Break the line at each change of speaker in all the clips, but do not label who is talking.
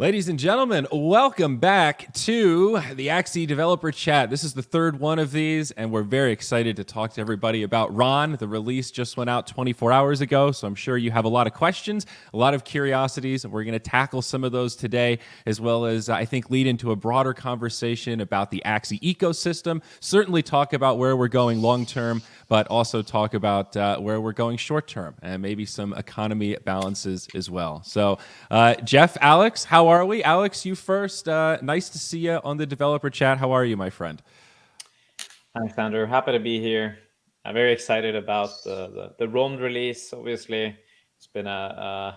Ladies and gentlemen, welcome back to the Axie Developer Chat. This is the third one of these, and we're very excited to talk to everybody about Ronin. The release just went out 24 hours ago, so I'm sure you have a lot of questions, a lot of curiosities, and we're going to tackle some of those today, as well as, I think, lead into a broader conversation about the Axie ecosystem, certainly talk about where we're going long-term, but also talk about where we're going short-term, and maybe some economy balances as well. So, Jeff, Alex, how are we? Alex, you first. Nice to see you on the developer chat. How are you, my friend?
Thanks, Andrew. Happy to be here. I'm very excited about the Ronin release. Obviously, it's been a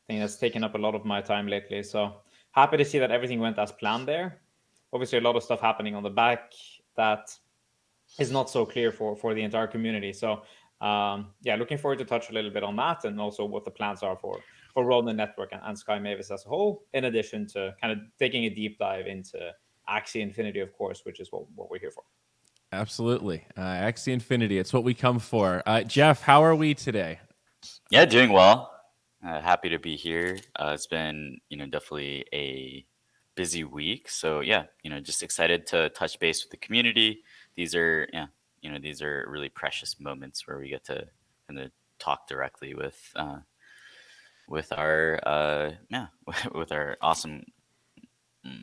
thing that's taken up a lot of my time lately. So happy to see that everything went as planned there. Obviously, a lot of stuff happening on the back that is not so clear for the entire community. So yeah, looking forward to touch a little bit on that and also what the plans are for Ronin Network and Sky Mavis as a whole, in addition to kind of taking a deep dive into Axie Infinity, of course, which is what we're here for.
Absolutely. Axie Infinity, it's what we come for. Jeff, how are we today?
Yeah, doing well. Happy to be here. It's been, definitely a busy week. So yeah, just excited to touch base with the community. These are, these are really precious moments where we get to kind of talk directly with our with our awesome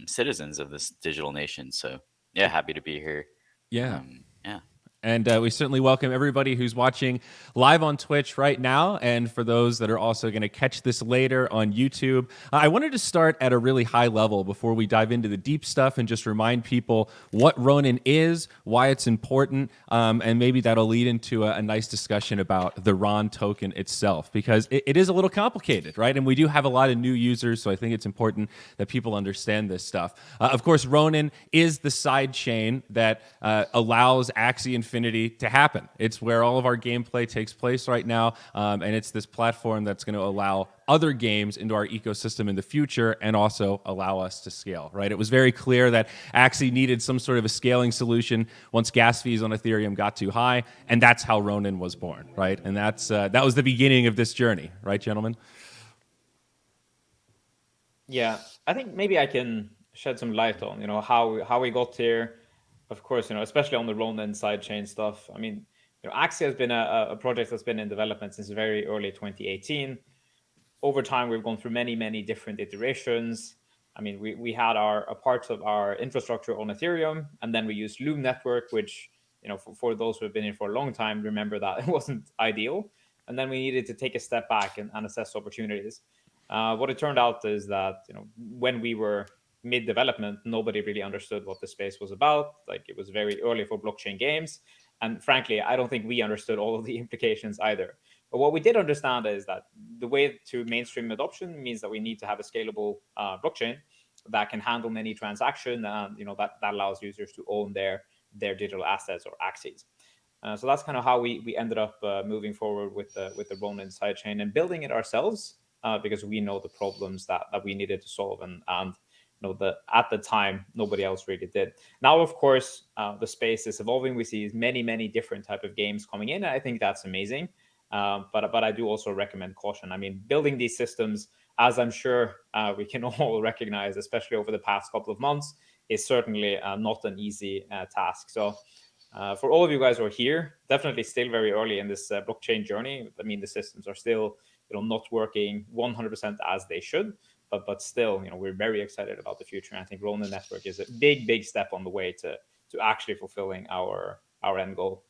citizens of this digital nation. So yeah, happy to be here.
Yeah.
Yeah.
And we certainly welcome everybody who's watching live on Twitch right now, and for those that are also going to catch this later on YouTube. I wanted to start at a really high level before we dive into the deep stuff and just remind people what Ronin is, why it's important, and maybe that'll lead into a nice discussion about the RON token itself, because it is a little complicated, right? And we do have a lot of new users, so I think it's important that people understand this stuff. Of course, Ronin is the side chain that allows Axie Infinity to happen. It's where all of our gameplay takes place right now, and it's this platform that's going to allow other games into our ecosystem in the future and also allow us to scale, right? It was very clear that Axie needed some sort of a scaling solution once gas fees on Ethereum got too high, and that's how Ronin was born, right? And that was the beginning of this journey, right, gentlemen?
Yeah, I think maybe I can shed some light on, how we got here. Of course, especially on the Ronin sidechain stuff. I mean, Axie has been a project that's been in development since very early 2018. Over time, we've gone through many, many different iterations. I mean, we had a part of our infrastructure on Ethereum, and then we used Loom Network, which, for those who have been in for a long time, remember that it wasn't ideal. And then we needed to take a step back and assess opportunities. What it turned out is that, when we were mid-development, nobody really understood what the space was about. Like, it was very early for blockchain games. And frankly, I don't think we understood all of the implications either. But what we did understand is that the way to mainstream adoption means that we need to have a scalable blockchain that can handle many transactions, and that allows users to own their digital assets or Axies. So that's kind of how we ended up moving forward with the Ronin sidechain and building it ourselves, because we know the problems that we needed to solve, and at the time nobody else really did. Now, of course, the space is evolving. We see many different type of games coming in, and I think that's amazing. But I do also recommend caution. I mean, building these systems, as I'm sure we can all recognize, especially over the past couple of months, is certainly not an easy task. So for all of you guys who are here, definitely still very early in this blockchain journey. I mean, the systems are still not working 100% as they should. But still, we're very excited about the future. And I think Ronin Network is a big step on the way to actually fulfilling our end goal.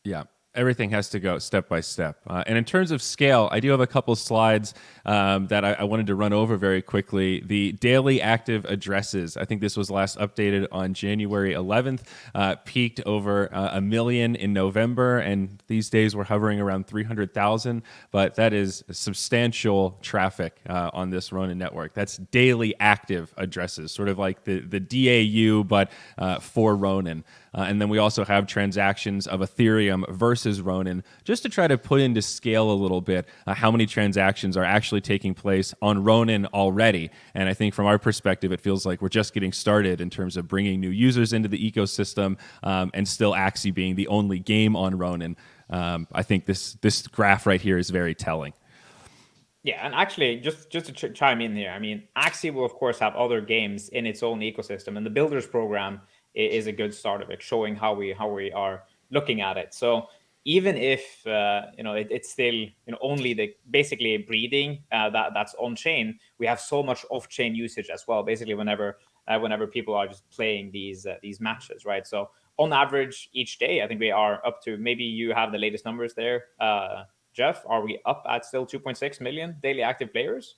Yeah. Everything has to go step by step. And in terms of scale, I do have a couple slides that I wanted to run over very quickly. The daily active addresses, I think this was last updated on January 11th, peaked over 1 million in November, and these days we're hovering around 300,000. But that is substantial traffic on this Ronin network. That's daily active addresses, sort of like the DAU, but for Ronin. And then we also have transactions of Ethereum versus Ronin, just to try to put into scale a little bit how many transactions are actually taking place on Ronin already. And I think from our perspective, it feels like we're just getting started in terms of bringing new users into the ecosystem, and still Axie being the only game on Ronin. I think this graph right here is very telling.
Yeah, and actually, just to chime in here, I mean, Axie will of course have other games in its own ecosystem, and the Builders program is a good start of it, showing how we are looking at it. So even if it's still only the basically breeding that's on chain, we have so much off chain usage as well. Basically, whenever people are just playing these matches, right? So on average, each day, I think we are up to, maybe you have the latest numbers there. Jeff, are we up at still 2.6 million daily active players,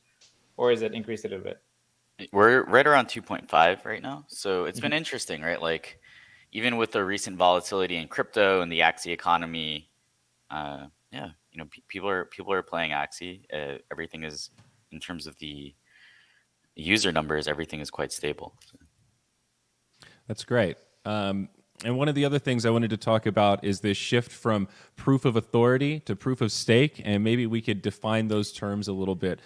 or is it increased a little bit?
We're right around 2.5 right now. So it's been
Mhm.
interesting, right? Like even with the recent volatility in crypto and the Axie economy, yeah, people are playing Axie. Everything is, in terms of the user numbers, everything is quite stable. So.
That's great. And one of the other things I wanted to talk about is this shift from proof of authority to proof of stake, and maybe we could define those terms a little bit.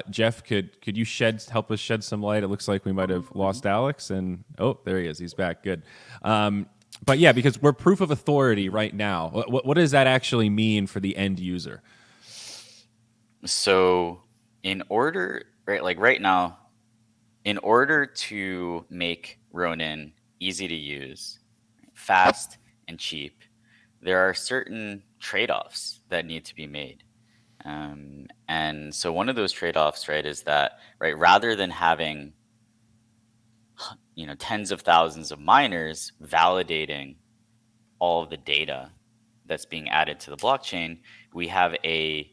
Jeff, could you help us shed some light? It looks like we might have lost Alex, and oh, there he is. He's back. Good. But yeah, because we're proof of authority right now. What does that actually mean for the end user?
So in order, right, like right now, in order to make Ronin easy to use, fast and cheap, there are certain trade-offs that need to be made. And so one of those trade-offs, right, is that, right, rather than having tens of thousands of miners validating all of the data that's being added to the blockchain, we have a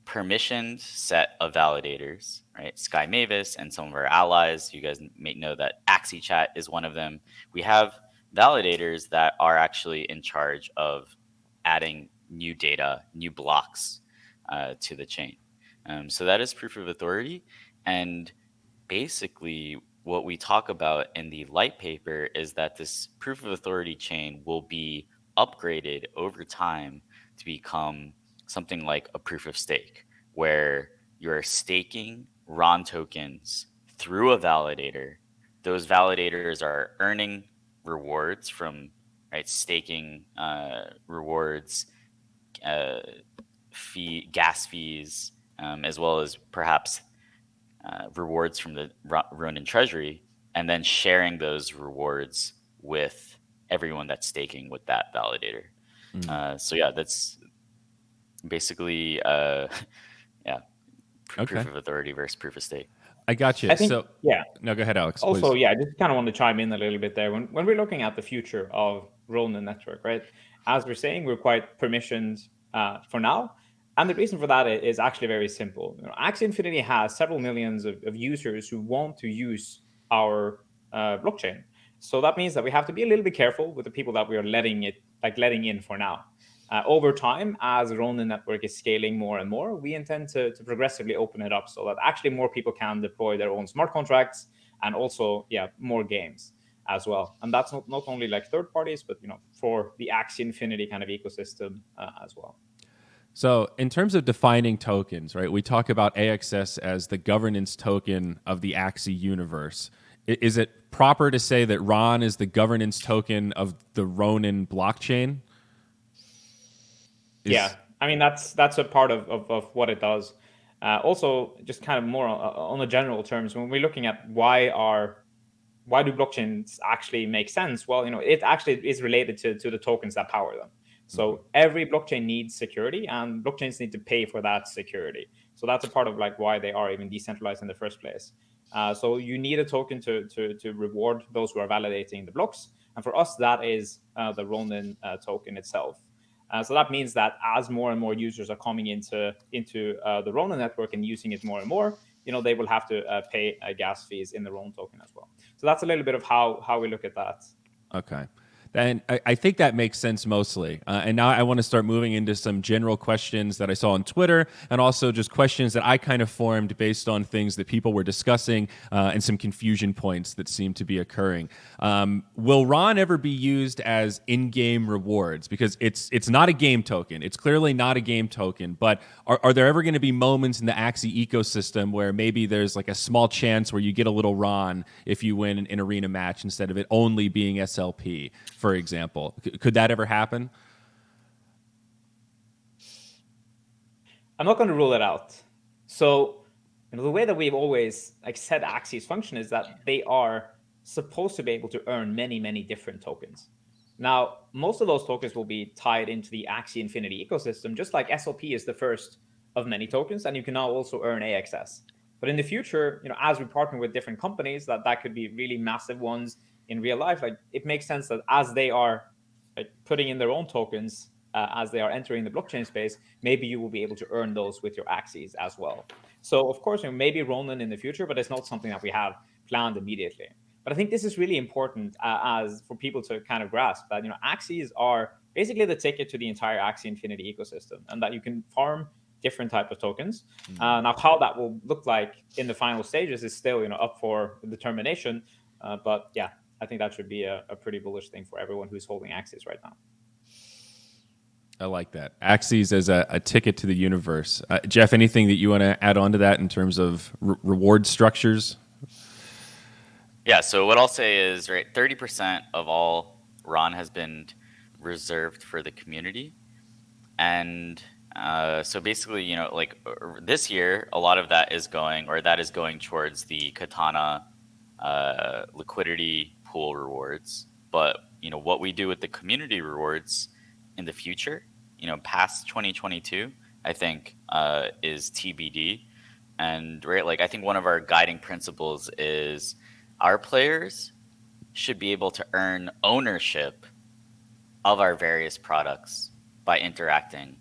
permissioned set of validators, right? Sky Mavis and some of our allies. You guys may know that Axie Chat is one of them. We have validators that are actually in charge of adding new data, new blocks to the chain. So that is proof of authority. And basically, what we talk about in the light paper is that this proof of authority chain will be upgraded over time to become something like a proof of stake, where you're staking RON tokens through a validator. Those validators are earning rewards from, right, staking rewards, gas fees, as well as perhaps rewards from the Ronin treasury, and then sharing those rewards with everyone that's staking with that validator. So yeah, that's basically yeah, proof
Okay,
of authority versus proof of stake.
I got you.
I think,
So,
yeah.
no, go ahead, Alex,
Also,
please.
yeah, I just kind of want to chime in a little bit there. When we're looking at the future of Ronin network, right? As we're saying, we're quite permissioned for now. And the reason for that is actually very simple. Axie Infinity has several millions of users who want to use our blockchain. So that means that we have to be a little bit careful with the people that we are letting in for now. Over time, as the Ronin network is scaling more and more, we intend to progressively open it up so that actually more people can deploy their own smart contracts, and also, yeah, more games as well. And that's not only like third parties, but for the Axie Infinity kind of ecosystem as well.
So, in terms of defining tokens, right, we talk about AXS as the governance token of the Axie universe. Is it proper to say that Ron is the governance token of the Ronin blockchain?
Yeah, I mean that's a part of what it does. Also, just kind of more on the general terms, when we're looking at why do blockchains actually make sense? Well, it actually is related to the tokens that power them. So every blockchain needs security, and blockchains need to pay for that security. So that's a part of like why they are even decentralized in the first place. So you need a token to reward those who are validating the blocks, and for us that is the Ronin token itself. So that means that as more and more users are coming into the Ronin network and using it more and more, they will have to pay gas fees in the Ronin token as well. So that's a little bit of how we look at that.
Okay. And I think that makes sense mostly. And now I want to start moving into some general questions that I saw on Twitter, and also just questions that I kind of formed based on things that people were discussing and some confusion points that seem to be occurring. Will Ron ever be used as in-game rewards? Because it's not a game token. It's clearly not a game token. But are there ever going to be moments in the Axie ecosystem where maybe there's like a small chance where you get a little Ron if you win an arena match instead of it only being SLP? For example, could that ever happen?
I'm not going to rule it out. So, the way that we've always said Axie's function is that they are supposed to be able to earn many, many different tokens. Now, most of those tokens will be tied into the Axie Infinity ecosystem, just like SLP is the first of many tokens, and you can now also earn AXS. But in the future, as we partner with different companies, that could be really massive ones in real life. It makes sense that as they are putting in their own tokens, as they are entering the blockchain space, maybe you will be able to earn those with your Axies as well. So of course, maybe Ronin in the future, but it's not something that we have planned immediately. But I think this is really important as for people to kind of grasp that Axies are basically the ticket to the entire Axie Infinity ecosystem, and that you can farm different type of tokens. Now, how that will look like in the final stages is still up for determination. But yeah, I think that should be a pretty bullish thing for everyone who's holding Axies right now.
I like that. Axies as a ticket to the universe. Jeff, anything that you want to add on to that in terms of reward structures?
Yeah, so what I'll say is, right, 30% of all RON has been reserved for the community. And so basically, this year, a lot of that is going towards the Katana liquidity pool rewards. But, what we do with the community rewards in the future, past 2022, I think is TBD. And right, I think one of our guiding principles is our players should be able to earn ownership of our various products by interacting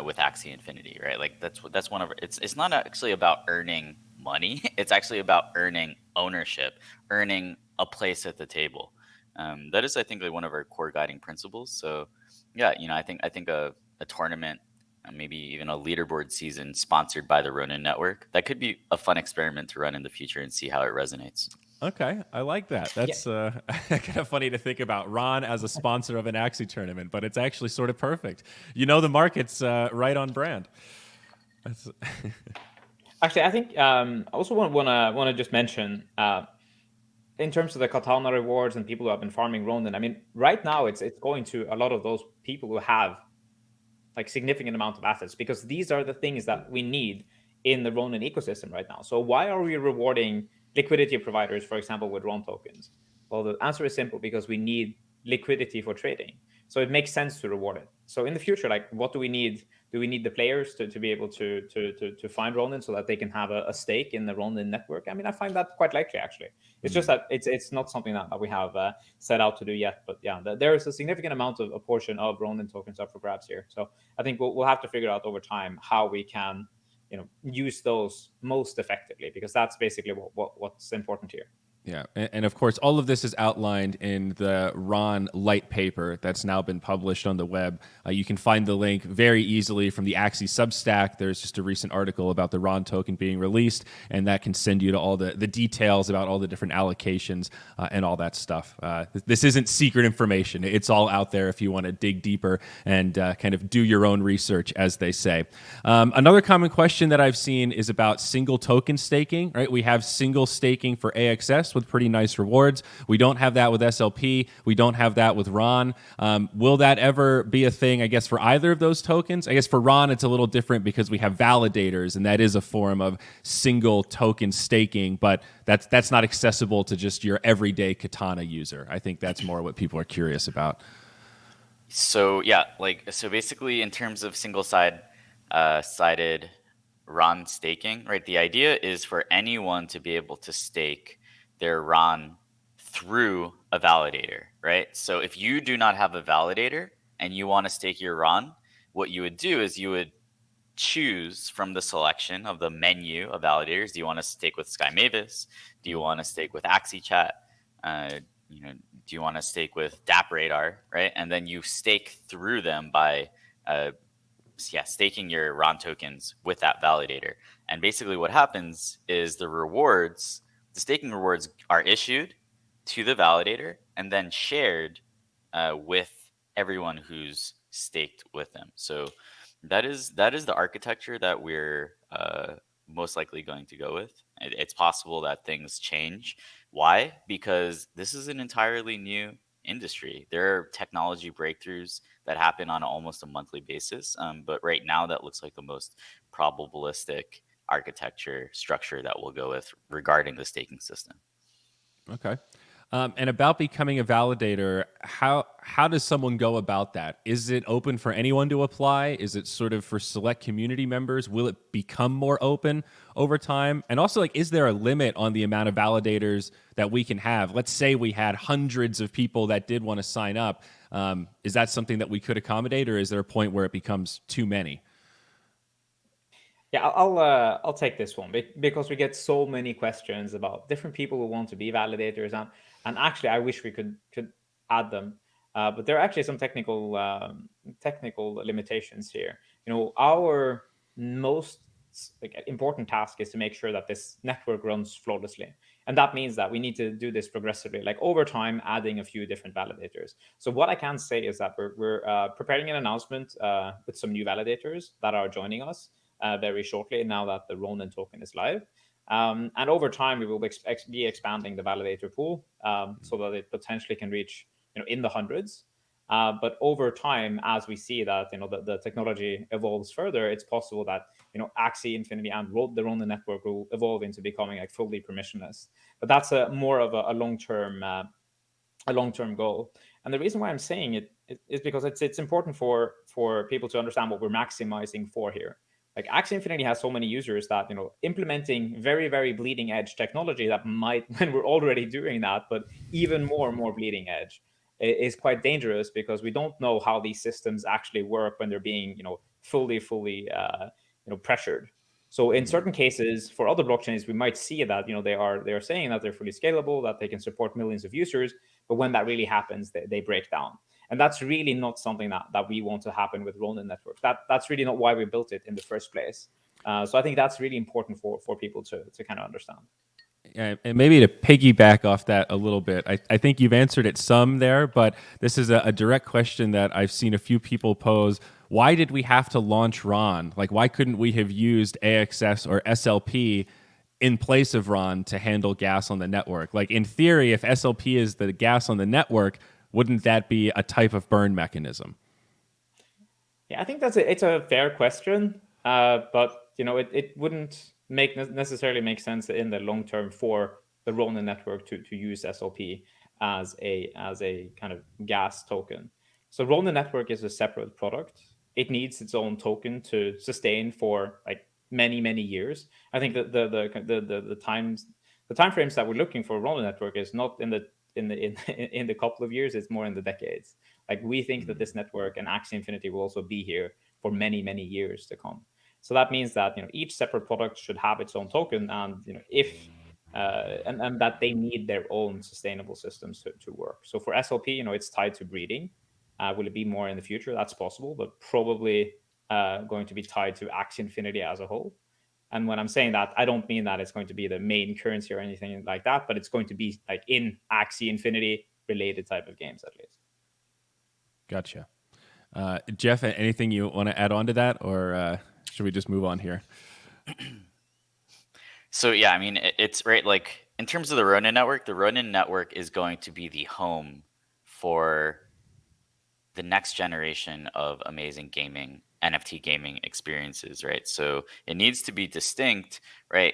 with Axie Infinity, right? That's one of it's not actually about earning money. It's actually about earning ownership, earning a place at the table. That is, I think, one of our core guiding principles. So, yeah, I think a tournament, maybe even a leaderboard season sponsored by the Ronin Network, that could be a fun experiment to run in the future and see how it resonates.
Okay, I like that. That's kind of funny to think about Ron as a sponsor of an Axie tournament, but it's actually sort of perfect. The market's right on brand. That's
Actually, I think I also want to just mention in terms of the Katana rewards and people who have been farming Ronin. I mean, right now it's going to a lot of those people who have significant amount of assets, because these are the things that we need in the Ronin ecosystem right now. So why are we rewarding liquidity providers, for example, with RON tokens? Well, the answer is simple: because we need liquidity for trading. So it makes sense to reward it. So in the future, what do we need? Do we need the players to be able to find Ronin so that they can have a stake in the Ronin network? I mean, I find that quite likely, actually. It's just that it's not something that we have set out to do yet. But yeah, there is a significant amount of a portion of Ronin tokens up for grabs here. So I think we'll have to figure out over time how we can use those most effectively, because that's basically what's important here.
Yeah, and of course, all of this is outlined in the Ron light paper that's now been published on the web. You can find the link very easily from the Axie Substack. There's just a recent article about the Ron token being released, and that can send you to all the details about all the different allocations and all that stuff. This isn't secret information. It's all out there if you want to dig deeper and kind of do your own research, as they say. Another common question that I've seen is about single token staking, right? We have single staking for AXS with pretty nice rewards. We don't have that with SLP. We don't have that with Ron. Will that ever be a thing, I guess, for either of those tokens? I guess for Ron, it's a little different because we have validators, and that is a form of single token staking, but that's not accessible to just your everyday Katana user. I think that's more what people are curious about.
So yeah, so basically in terms of sided Ron staking, right? The idea is for anyone to be able to stake their Ron through a validator, right? So if you do not have a validator and you want to stake your Ron, what you would do is you would choose from the selection of the menu of validators. Do you want to stake with Sky Mavis? Do you want to stake with Axie Chat? Do you want to stake with DAP Radar, right? And then you stake through them by staking your Ron tokens with that validator. And basically what happens is the staking rewards are issued to the validator and then shared with everyone who's staked with them. So that is the architecture that we're most likely going to go with. It's possible that things change. Why? Because this is an entirely new industry. There are technology breakthroughs that happen on almost a monthly basis. But right now, that looks like the most probabilistic architecture structure that we'll go with regarding the staking system.
Okay. And about becoming a validator, how does someone go about that? Is it open for anyone to apply? Is it sort of for select community members? Will it become more open over time? And also, like, is there a limit on the amount of validators that we can have? Let's say we had hundreds of people that did want to sign up. Is that something that we could accommodate, or is there a point where it becomes too many?
Yeah, I'll take this one because we get so many questions about different people who want to be validators, and actually I wish we could add them, but there are actually some technical limitations here. Our most important task is to make sure that this network runs flawlessly, and that means that we need to do this progressively, like over time, adding a few different validators. So what I can say is that we're preparing an announcement with some new validators that are joining us very shortly now that the Ronin token is live. And over time, we will be expanding the validator pool so that it potentially can reach in the hundreds. But over time, as we see that the technology evolves further, it's possible that Axie Infinity and the Ronin network will evolve into becoming like fully permissionless. But that's more of a long-term goal. And the reason why I'm saying it is because it's important for people to understand what we're maximizing for here. Like Axie Infinity has so many users that implementing very, very bleeding edge technology that might, when we're already doing that, but even more bleeding edge, is quite dangerous because we don't know how these systems actually work when they're being fully pressured. So in certain cases, for other blockchains, we might see that they are saying that they're fully scalable, that they can support millions of users, but when that really happens, they break down. And that's really not something that we want to happen with Ronin networks. That's really not why we built it in the first place. So I think that's really important for people to kind of understand.
And maybe to piggyback off that a little bit, I think you've answered it some there, but this is a direct question that I've seen a few people pose. Why did we have to launch RON? Like, why couldn't we have used AXS or SLP in place of RON to handle gas on the network? Like, in theory, if SLP is the gas on the network, wouldn't that be a type of burn mechanism?
Yeah, I think it's a fair question, but it wouldn't necessarily make sense in the long term for the Ronin network to use SLP as a kind of gas token. So Ronin network is a separate product. It needs its own token to sustain for like many years. I think that the time frames that we're looking for Ronin network is not in the couple of years, it's more in the decades. Like we think that this network and Axie Infinity will also be here for many years to come. So that means that each separate product should have its own token, and if and that they need their own sustainable systems to work. So for SLP, it's tied to breeding. Will it be more in the future? That's possible, but probably going to be tied to Axie Infinity as a whole. And when I'm saying that, I don't mean that it's going to be the main currency or anything like that, but it's going to be like in Axie Infinity related type of games at least.
Gotcha. Jeff, anything you want to add on to that, or should we just move on here?
So yeah, I mean, it's right. Like in terms of the Ronin network is going to be the home for the next generation of amazing gaming, NFT gaming experiences, right? So it needs to be distinct, right?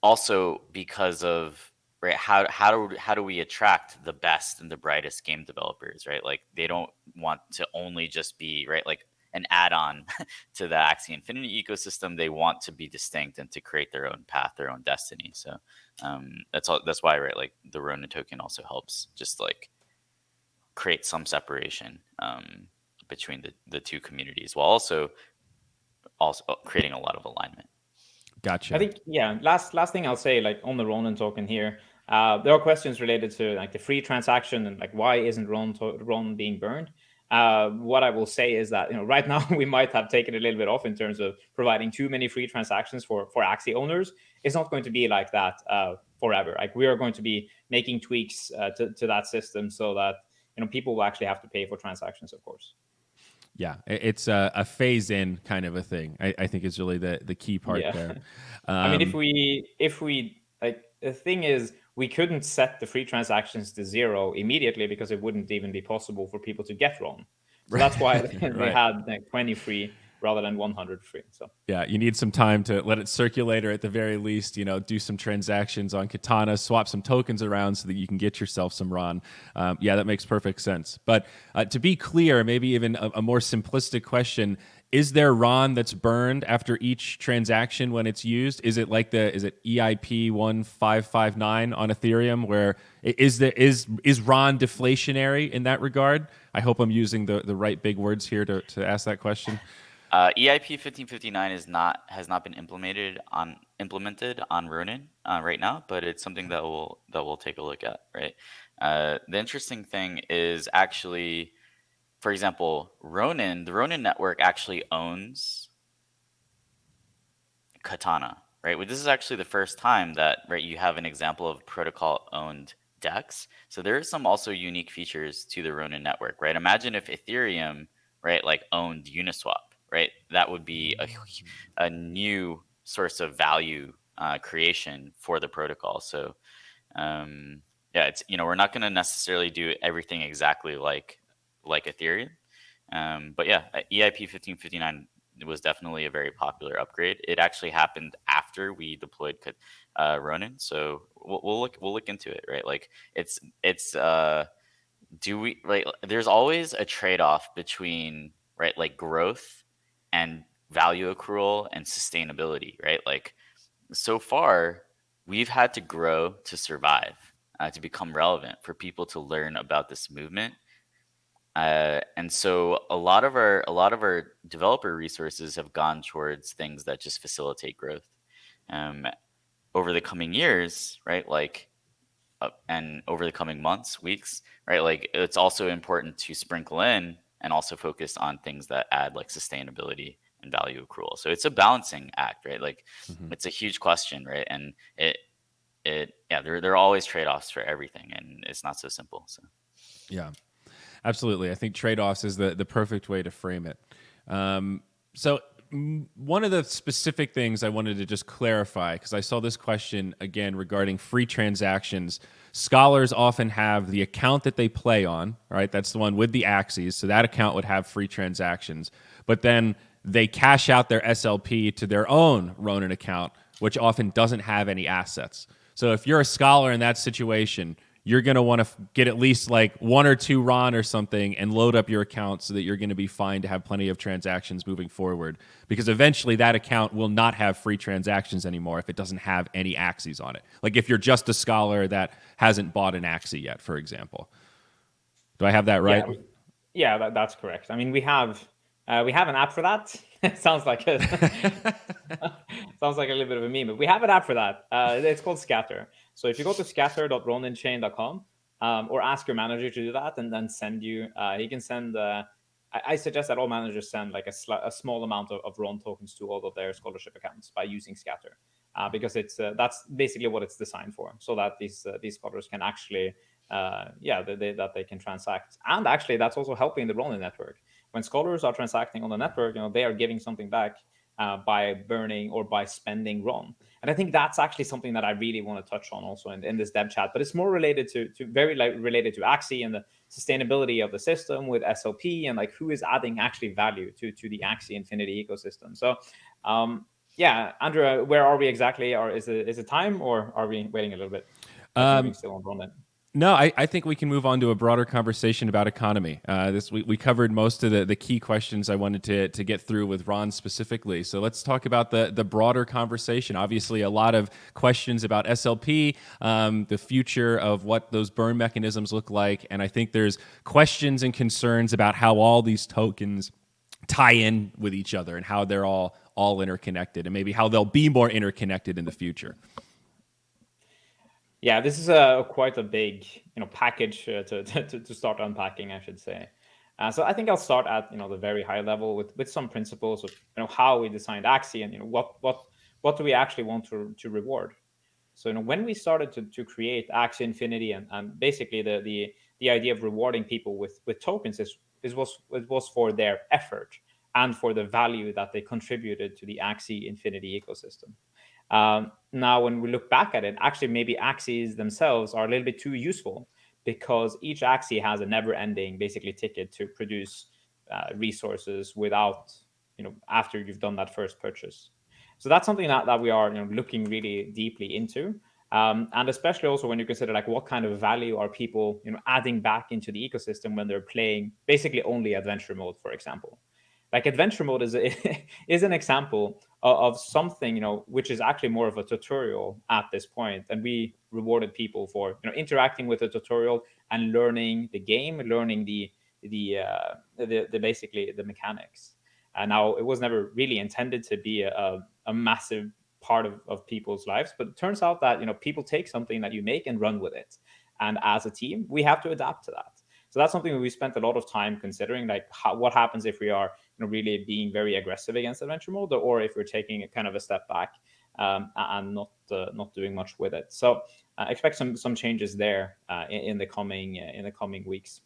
Also because of right, how do we attract the best and the brightest game developers, right? Like they don't want to only just be right, like an add-on to the Axie Infinity ecosystem. They want to be distinct and to create their own path, their own destiny. So that's why, right, like the Ronin token also helps just like create some separation between the two communities, while also creating a lot of alignment.
Gotcha.
I think last thing I'll say, like on the Ronin token here, there are questions related to like the free transaction and like why isn't Ronin being burned. What I will say is that right now we might have taken a little bit off in terms of providing too many free transactions for Axie owners. It's not going to be like that forever. Like we are going to be making tweaks to that system so that people will actually have to pay for transactions, of course.
Yeah, it's a phase-in kind of a thing. I think is really the key part there.
I mean, if we like, the thing is, we couldn't set the free transactions to 0 immediately because it wouldn't even be possible for people to get RON. So that's why they
Right.
had like 20 free. rather than 100 free. So
yeah, you need some time to let it circulate, or at the very least, do some transactions on Katana, swap some tokens around so that you can get yourself some Ron. Yeah, that makes perfect sense. But to be clear, maybe even a more simplistic question: is there Ron that's burned after each transaction when it's used? Is it like is it EIP 1559 on Ethereum, where is Ron deflationary in that regard? I hope I'm using the right big words here to ask that question.
EIP 1559 has not been implemented on Ronin right now, but it's something that we'll take a look at. Right. The interesting thing is actually, for example, the Ronin network actually owns Katana. Right. Well, this is actually the first time that you have an example of protocol owned DEX. So there are some also unique features to the Ronin network. Right. Imagine if Ethereum owned Uniswap. Right, that would be a new source of value creation for the protocol. So, it's we're not going to necessarily do everything exactly like Ethereum, but yeah, EIP 1559 was definitely a very popular upgrade. It actually happened after we deployed Ronin, so we'll look into it. Right, there's always a trade-off between growth and value accrual and sustainability, right? So far, we've had to grow to survive, to become relevant, for people to learn about this movement. And so a lot of our developer resources have gone towards things that just facilitate growth. Over the coming years, right? And over the coming months, weeks, right? It's also important to sprinkle in and also focus on things that add sustainability and value accrual. So it's a balancing act, right? It's a huge question, right? And there are always trade-offs for everything, and it's not so simple. So
yeah, absolutely. I think trade-offs is the perfect way to frame it. So one of the specific things I wanted to just clarify, because I saw this question again regarding free transactions. Scholars often have the account that they play on, right? That's the one with the Axies. So that account would have free transactions. But then they cash out their SLP to their own Ronin account, which often doesn't have any assets. So if you're a scholar in that situation, you're going to want to get at least 1 or 2 Ron or something and load up your account so that you're going to be fine to have plenty of transactions moving forward. Because eventually that account will not have free transactions anymore if it doesn't have any Axies on it. Like if you're just a scholar that hasn't bought an Axie yet, for example. Do I have that right?
Yeah, that's correct. I mean, we have an app for that. It sounds like a little bit of a meme, but we have an app for that. It's called Scatter. So if you go to scatter.roninchain.com, or ask your manager to do that, and then he can send. I suggest that all managers send a small amount of Ron tokens to all of their scholarship accounts by using Scatter, because that's basically what it's designed for, so that these scholars can actually that they can transact. And actually, that's also helping the Ronin network. When scholars are transacting on the network, they are giving something back by burning or by spending Ron. And I think that's actually something that I really want to touch on also in this dev chat. But it's more related to related to Axie and the sustainability of the system with SLP, and who is adding actually value to the Axie Infinity ecosystem. So Andrew, where are we exactly? Or is it time, or are we waiting a little bit? Still on Ronin.
No, I think we can move on to a broader conversation about economy. We covered most of the key questions I wanted to get through with Ron specifically. So let's talk about the broader conversation. Obviously, a lot of questions about SLP, the future of what those burn mechanisms look like. And I think there's questions and concerns about how all these tokens tie in with each other and how they're all interconnected, and maybe how they'll be more interconnected in the future.
Yeah, this is quite a big package to start unpacking, I should say. So I think I'll start at the very high level with some principles of how we designed Axie, and what do we actually want to reward. So when we started to create Axie Infinity, and basically the idea of rewarding people with tokens was for their effort and for the value that they contributed to the Axie Infinity ecosystem. Now, when we look back at it, actually, maybe Axies themselves are a little bit too useful, because each Axie has a never-ending, basically, ticket to produce resources without after you've done that first purchase. So that's something that we are looking really deeply into. And especially also when you consider like what kind of value are people adding back into the ecosystem when they're playing basically only adventure mode, for example. Like adventure mode is is an example of something which is actually more of a tutorial at this point, and we rewarded people for interacting with the tutorial and learning the game, learning the basically the mechanics. And now it was never really intended to be a massive part of people's lives, but it turns out that people take something that you make and run with it, and as a team we have to adapt to that. So that's something that we spent a lot of time considering, like what happens if we are really being very aggressive against adventure mode, or if we're taking a kind of a step back and not doing much with it. So expect some changes there in the coming weeks.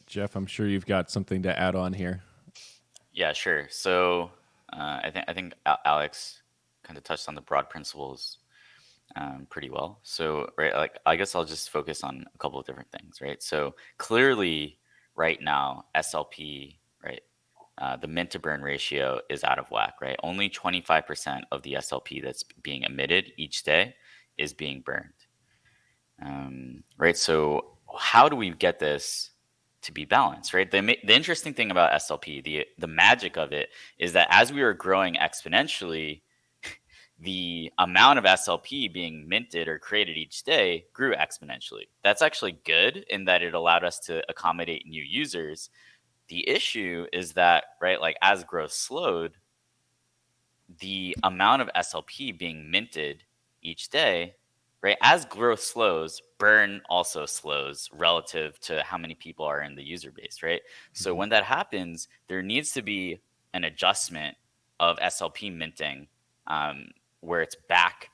Jeff, I'm sure you've got something to add on here.
Yeah, sure. So I think Alex kind of touched on the broad principles pretty well. So right, like I guess I'll just focus on a couple of different things, right? So clearly, right now, SLP, right, the mint to burn ratio is out of whack, right? Only 25% of the SLP that's being emitted each day is being burned, right? So how do we get this to be balanced, right? The interesting thing about SLP, the magic of it, is that as we are growing exponentially, the amount of SLP being minted or created each day grew exponentially. That's actually good in that it allowed us to accommodate new users. The issue is that, right, like as growth slowed, the amount of SLP being minted each day, right, as growth slows, burn also slows relative to how many people are in the user base, right? So when that happens, there needs to be an adjustment of SLP minting where it's back,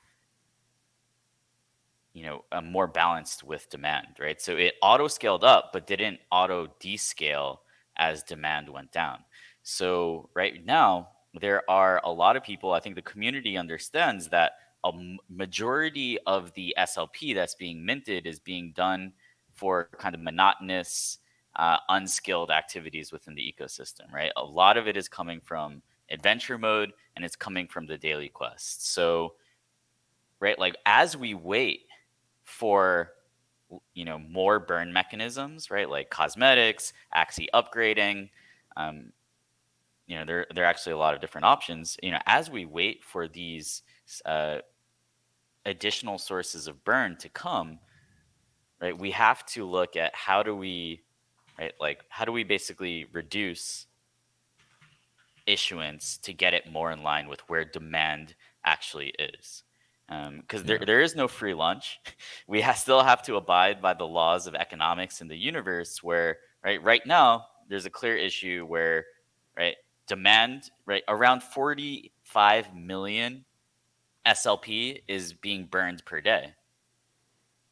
more balanced with demand, right? So it auto scaled up, but didn't auto descale as demand went down. So right now, there are a lot of people, I think the community understands that a majority of the SLP that's being minted is being done for kind of monotonous, unskilled activities within the ecosystem, right? A lot of it is coming from adventure mode and it's coming from the daily quests. So, right, like as we wait for more burn mechanisms, right, like cosmetics, Axie upgrading, there are actually a lot of different options. As we wait for these additional sources of burn to come, right, we have to look at how do we basically reduce issuance to get it more in line with where demand actually is. Because there is no free lunch. We still have to abide by the laws of economics in the universe where, right now, there's a clear issue where, right, demand, right, around 45 million SLP is being burned per day.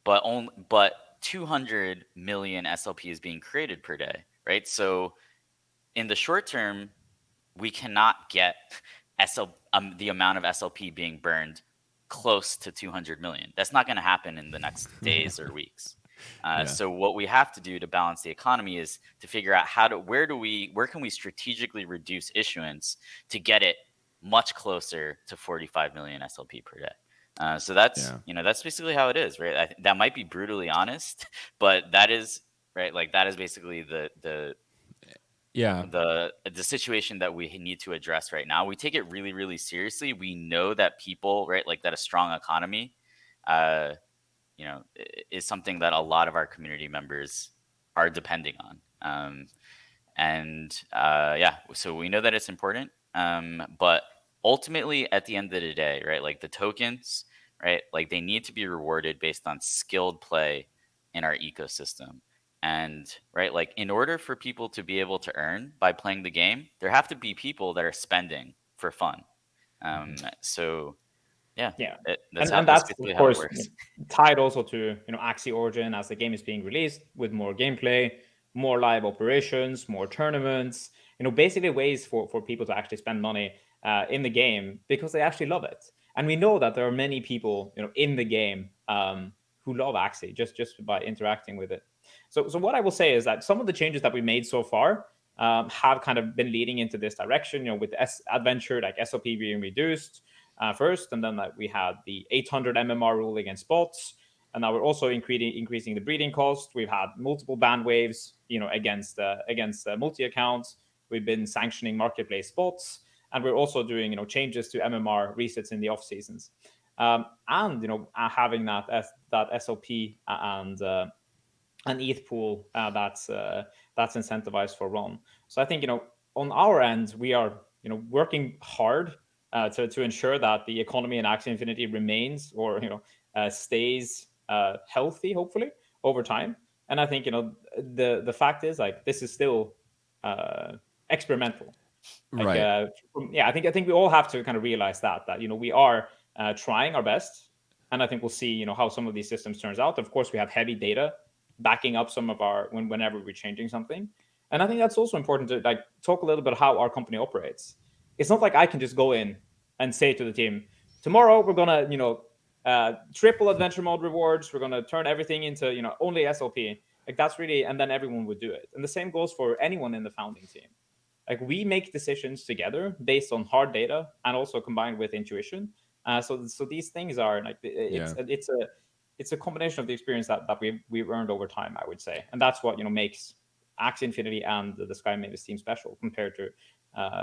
But 200 million SLP is being created per day, right? So in the short term, we cannot get the amount of SLP being burned close to 200 million. That's not going to happen in the next days or weeks. So what we have to do to balance the economy is to figure out where can we strategically reduce issuance to get it much closer to 45 million SLP per day. So that's that's basically how it is, right? That might be brutally honest, but that is right. Like that is basically the situation that we need to address right now. We take it really, really seriously. We know that people, right, like that a strong economy, is something that a lot of our community members are depending on. So we know that it's important. But ultimately, at the end of the day, right, like the tokens, right, like they need to be rewarded based on skilled play in our ecosystem. And right, like in order for people to be able to earn by playing the game, there have to be people that are spending for fun. So that's basically
of
how it
course
works.
tied also to Axie Origin, as the game is being released with more gameplay, more live operations, more tournaments. Basically ways for people to actually spend money in the game because they actually love it. And we know that there are many people in the game who love Axie just by interacting with it. So what I will say is that some of the changes that we made so far have kind of been leading into this direction, with adventure like SLP being reduced first, and then we had the 800 MMR rule against bots, and now we're also increasing the breeding cost. We've had multiple ban waves, against multi accounts. We've been sanctioning marketplace bots, and we're also doing changes to MMR resets in the off seasons, and having that SLP and an ETH pool that's incentivized for Ron. So I think on our end we are working hard to ensure that the economy in Axie Infinity remains or stays healthy, hopefully over time. And I think the fact is like this is still experimental. Like,
Right.
I think we all have to kind of realize that we are trying our best, and I think we'll see how some of these systems turns out. Of course, we have heavy data backing up some of our whenever we're changing something, and I think that's also important to like talk a little bit how our company operates. It's not like I can just go in and say to the team, tomorrow we're gonna triple adventure mode rewards, we're gonna turn everything into only SLP. Like that's really, and then everyone would do it. And the same goes for anyone in the founding team. Like we make decisions together based on hard data and also combined with intuition. So these things are like it's a combination of the experience that we've earned over time, I would say, and that's what makes Axie Infinity and the Sky Mavis team special compared to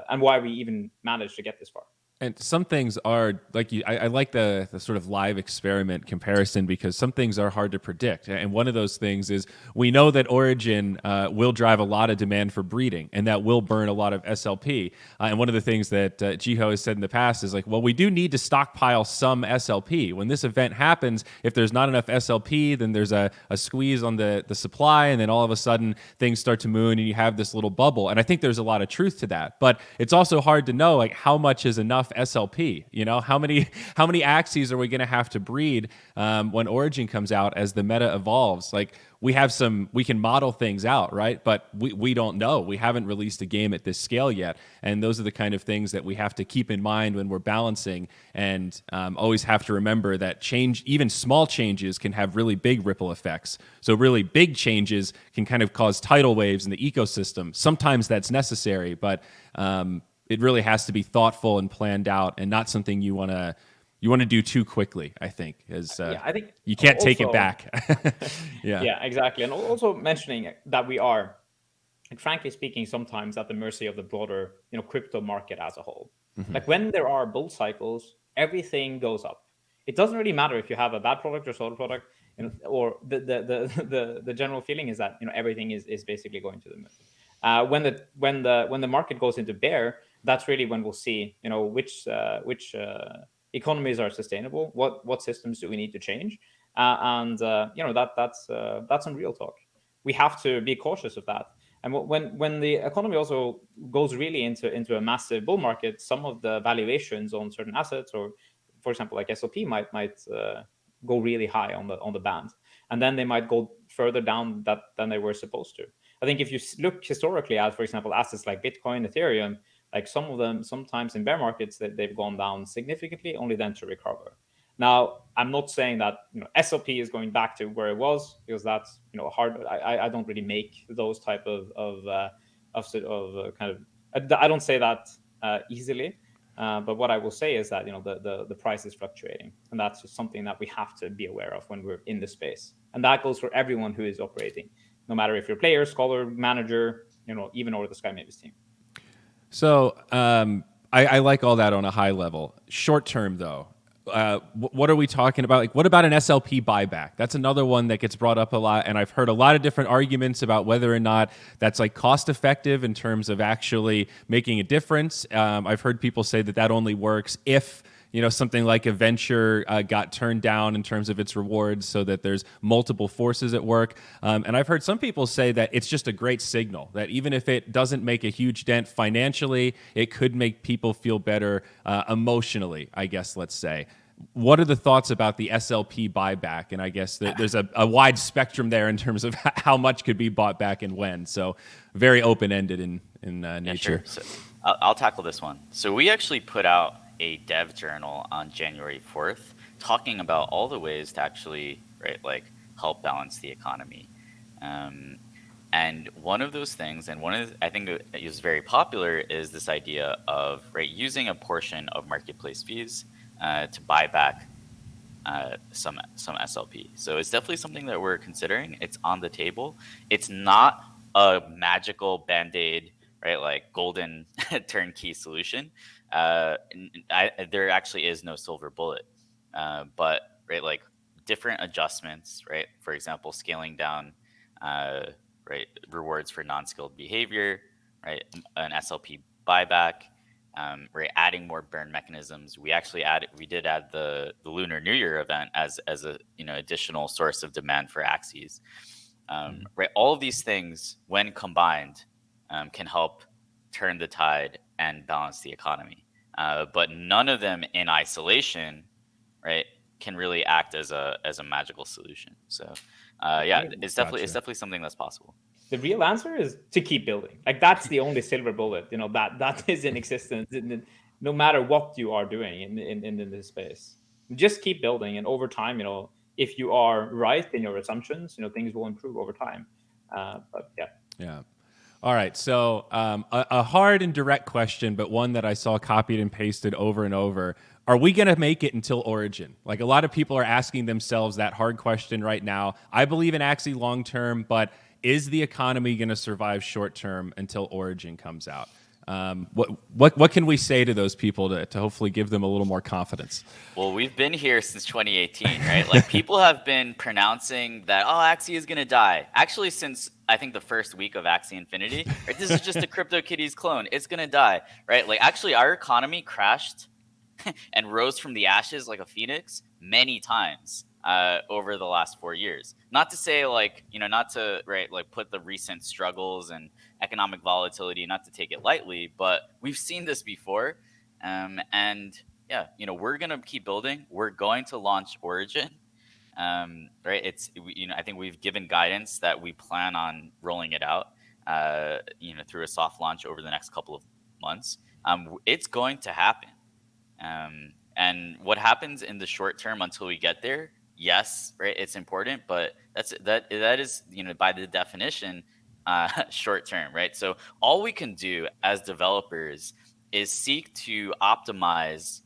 and why we even managed to get this far.
And some things are like I like the sort of live experiment comparison because some things are hard to predict. And one of those things is we know that Origin will drive a lot of demand for breeding, and that will burn a lot of SLP. And one of the things that Jiho has said in the past is like, well, we do need to stockpile some SLP. When this event happens, if there's not enough SLP, then there's a squeeze on the supply, and then all of a sudden things start to moon, and you have this little bubble. And I think there's a lot of truth to that. But it's also hard to know like how much is enough SLP. How many Axies are we going to have to breed when Origin comes out as the meta evolves? Like we can model things out, right? But we don't know. We haven't released a game at this scale yet, and those are the kind of things that we have to keep in mind when we're balancing, and always have to remember that change, even small changes, can have really big ripple effects. So really big changes can kind of cause tidal waves in the ecosystem. Sometimes that's necessary, but it really has to be thoughtful and planned out, and not something you want to do too quickly. I think,
I think
you can't take it
also,
back.
Yeah, exactly. And also mentioning that we are, like, frankly speaking, sometimes at the mercy of the broader crypto market as a whole.
Mm-hmm.
Like when there are bull cycles, everything goes up. It doesn't really matter if you have a bad product or solid product, or the general feeling is that everything is basically going to the moon. When the market goes into bear, that's really when we'll see which economies are sustainable, what systems do we need to change, and that's some real talk. We have to be cautious of that. And when the economy also goes really into a massive bull market, some of the valuations on certain assets, or for example like SLP, might go really high on the band, and then they might go further down than they were supposed to. I think if you look historically at, for example, assets like Bitcoin, Ethereum, like some of them, sometimes in bear markets, that they've gone down significantly, only then to recover. Now, I'm not saying that SLP is going back to where it was, because that's hard. I don't really make those type of kind of. I don't say that easily. But what I will say is that the price is fluctuating, and that's just something that we have to be aware of when we're in the space, and that goes for everyone who is operating, no matter if you're player, scholar, manager, even over the Sky Mavis team.
So I like all that on a high level. Short term, though, what are we talking about? Like, what about an SLP buyback? That's another one that gets brought up a lot, and I've heard a lot of different arguments about whether or not that's like cost effective in terms of actually making a difference. I've heard people say that only works if something like a venture got turned down in terms of its rewards, so that there's multiple forces at work. And I've heard some people say that it's just a great signal, that even if it doesn't make a huge dent financially, it could make people feel better emotionally, I guess, let's say. What are the thoughts about the SLP buyback? And I guess there's a wide spectrum there in terms of how much could be bought back and when. So very open-ended in nature.
Yeah, sure. So I'll tackle this one. So we actually put out a dev journal on January 4th talking about all the ways to actually help balance the economy. And one of those things, and I think that is very popular, is this idea of using a portion of marketplace fees to buy back some SLP. So it's definitely something that we're considering. It's on the table. It's not a magical band-aid, right? Like golden turnkey solution. There actually is no silver bullet, but like different adjustments, right? For example, scaling down, rewards for non-skilled behavior, right? An SLP buyback, we're adding more burn mechanisms. We did add the Lunar New Year event as a additional source of demand for Axies. Right, all of these things, when combined, can help turn the tide and balance the economy. But none of them in isolation, right, can really act as a magical solution. So, it's definitely something that's possible.
The real answer is to keep building. Like that's the only silver bullet, that is in existence, no matter what you are doing in this space. Just keep building, and over time, if you are right in your assumptions, things will improve over time. But yeah.
Yeah. All right. So a hard and direct question, but one that I saw copied and pasted over and over. Are we going to make it until Origin? Like a lot of people are asking themselves that hard question right now. I believe in Axie long term, but is the economy going to survive short term until Origin comes out? What can we say to those people to hopefully give them a little more confidence?
Well, we've been here since 2018, right? Like people have been pronouncing that, oh, Axie is going to die. Actually, since I think the first week of Axie Infinity, right? This is just a CryptoKitties clone. It's going to die, right? Like actually our economy crashed and rose from the ashes like a phoenix many times over the last 4 years. Not to say not to put the recent struggles and economic volatility, not to take it lightly, but we've seen this before, and yeah, we're gonna keep building. We're going to launch Origin, right? I think we've given guidance that we plan on rolling it out, through a soft launch over the next couple of months. It's going to happen. And what happens in the short term until we get there, yes, right, it's important, but that is by the definition short term, right? So all we can do as developers is seek to optimize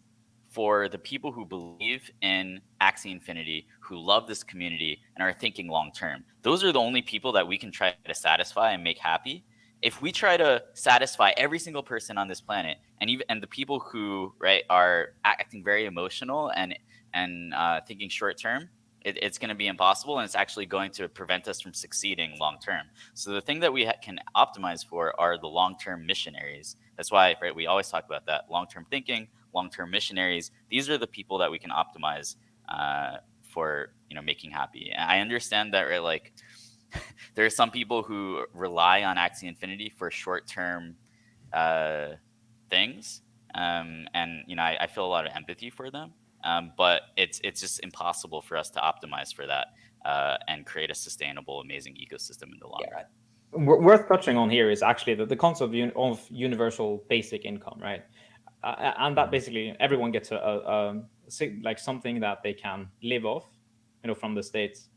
for the people who believe in Axie Infinity, who love this community and are thinking long term. Those are the only people that we can try to satisfy and make happy. If we try to satisfy every single person on this planet, and the people who are acting very emotional and thinking short term, it's going to be impossible, and it's actually going to prevent us from succeeding long term. So the thing that we can optimize for are the long term missionaries. That's why we always talk about that long term thinking, long term missionaries. These are the people that we can optimize for making happy. And I understand that there are some people who rely on Axie Infinity for short-term things, and I feel a lot of empathy for them. But it's just impossible for us to optimize for that and create a sustainable, amazing ecosystem in the long run.
Worth touching on here is actually the concept of universal basic income, right? And that basically everyone gets something that they can live off, from the states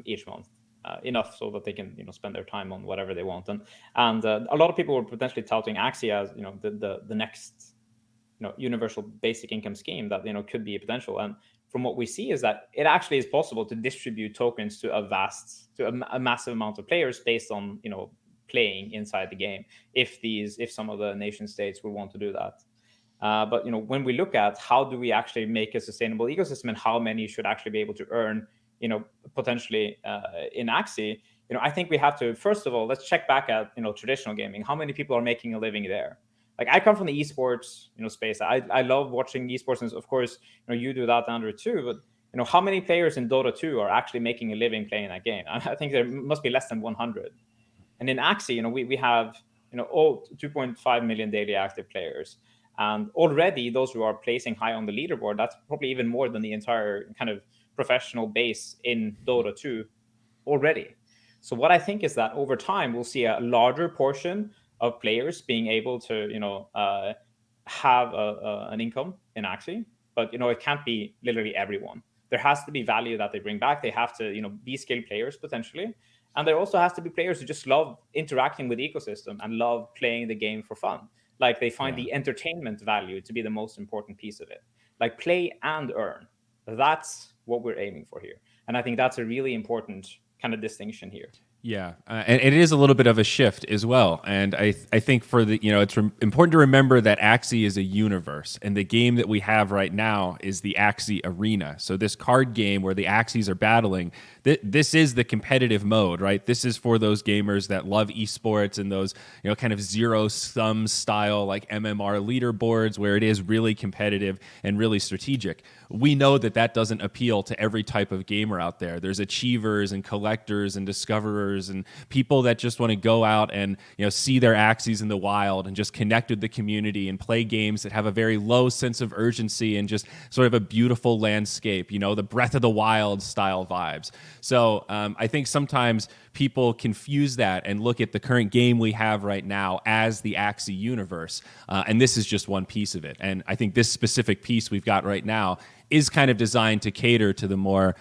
each month. Enough so that they can spend their time on whatever they want, and a lot of people were potentially touting Axie as the next universal basic income scheme that could be a potential. And from what we see is that it actually is possible to distribute tokens to a massive amount of players based on playing inside the game, if some of the nation states would want to do that. But when we look at how do we actually make a sustainable ecosystem and how many should actually be able to earn potentially in Axie, I think we have to, first of all, let's check back at traditional gaming. How many people are making a living there? Like I come from the esports space. I love watching esports, and of course you do that, Andrew, too. But how many players in Dota 2 are actually making a living playing that game? I think there must be less than 100. And in Axie, we have all 2.5 million daily active players. And already those who are placing high on the leaderboard, that's probably even more than the entire kind of professional base in Dota 2 already. So what I think is that over time, we'll see a larger portion of players being able to, have an income in Axie, but, it can't be literally everyone. There has to be value that they bring back. They have to, be skilled players potentially. And there also has to be players who just love interacting with the ecosystem and love playing the game for fun. Like they find the entertainment value to be the most important piece of it. Like play and earn. That's what we're aiming for here. And I think that's a really important kind of distinction here.
Yeah, and it is a little bit of a shift as well. And I think for the, it's important to remember that Axie is a universe, and the game that we have right now is the Axie Arena. So this card game where the Axies are battling, this is the competitive mode, right? This is for those gamers that love esports and those, kind of zero sum style like MMR leaderboards where it is really competitive and really strategic. We know that that doesn't appeal to every type of gamer out there. There's achievers and collectors and discoverers and people that just want to go out and see their Axies in the wild and just connect with the community and play games that have a very low sense of urgency and just sort of a beautiful landscape, the Breath of the Wild style vibes. So I think sometimes people confuse that and look at the current game we have right now as the Axie universe, and this is just one piece of it. And I think this specific piece we've got right now is kind of designed to cater to the more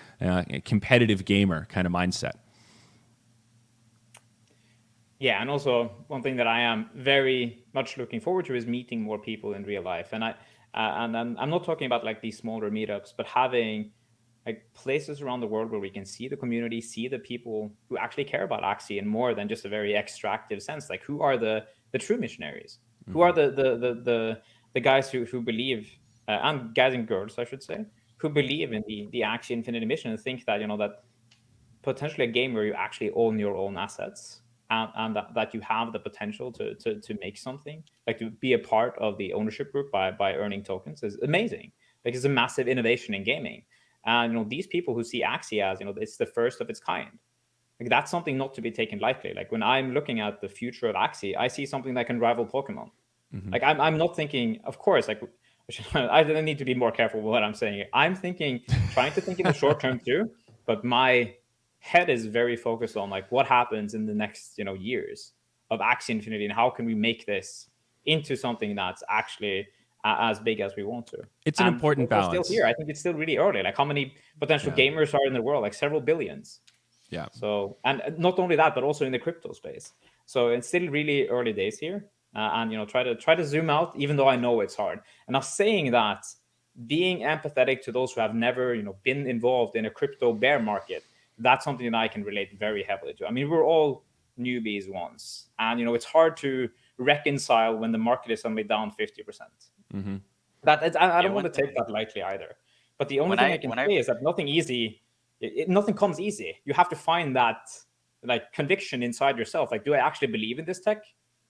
competitive gamer kind of mindset.
Yeah, and also one thing that I am very much looking forward to is meeting more people in real life. And I'm not talking about like these smaller meetups, but having like places around the world where we can see the community, see the people who actually care about Axie in more than just a very extractive sense. Like who are the true missionaries? Mm-hmm. Who are the guys who believe, and guys and girls, I should say, who believe in the Axie Infinity mission and think that that potentially a game where you actually own your own assets. And that you have the potential to make something, like to be a part of the ownership group by earning tokens is amazing. Like it's a massive innovation in gaming. And these people who see Axie as it's the first of its kind. Like that's something not to be taken lightly. Like when I'm looking at the future of Axie, I see something that can rival Pokemon. Mm-hmm. Like I'm not thinking, of course, like I need to be more careful with what I'm saying here. I'm trying to think in the short term too, but my head is very focused on like what happens in the next years of Axie Infinity and how can we make this into something that's actually as big as we want to.
It's an important balance.
Still here, I think it's still really early. Like how many potential gamers are in the world? Like several billions.
Yeah.
So, and not only that, but also in the crypto space. So it's still really early days here. And try to zoom out, even though I know it's hard. And I'm saying that being empathetic to those who have never been involved in a crypto bear market, that's something that I can relate very heavily to. I mean, we're all newbies once, and it's hard to reconcile when the market is suddenly down 50%. Mm-hmm. I don't want to take that lightly either. But the only thing I can say is that nothing easy. Nothing comes easy. You have to find that like conviction inside yourself. Like, do I actually believe in this tech?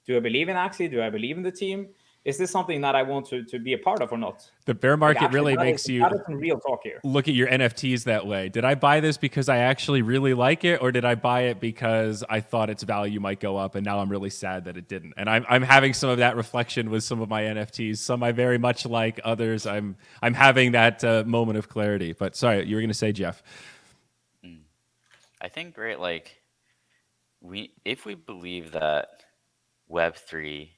Do I believe in Axie? Do I believe in the team? Is this something that I want to be a part of or not?
The bear market really makes you
some real talk here.
Look at your NFTs that way. Did I buy this because I actually really like it, or did I buy it because I thought its value might go up, and now I'm really sad that it didn't? And I'm having some of that reflection with some of my NFTs. Some I very much like. Others I'm having that moment of clarity. But sorry, you were going to say, Jeff.
I think if we believe that Web3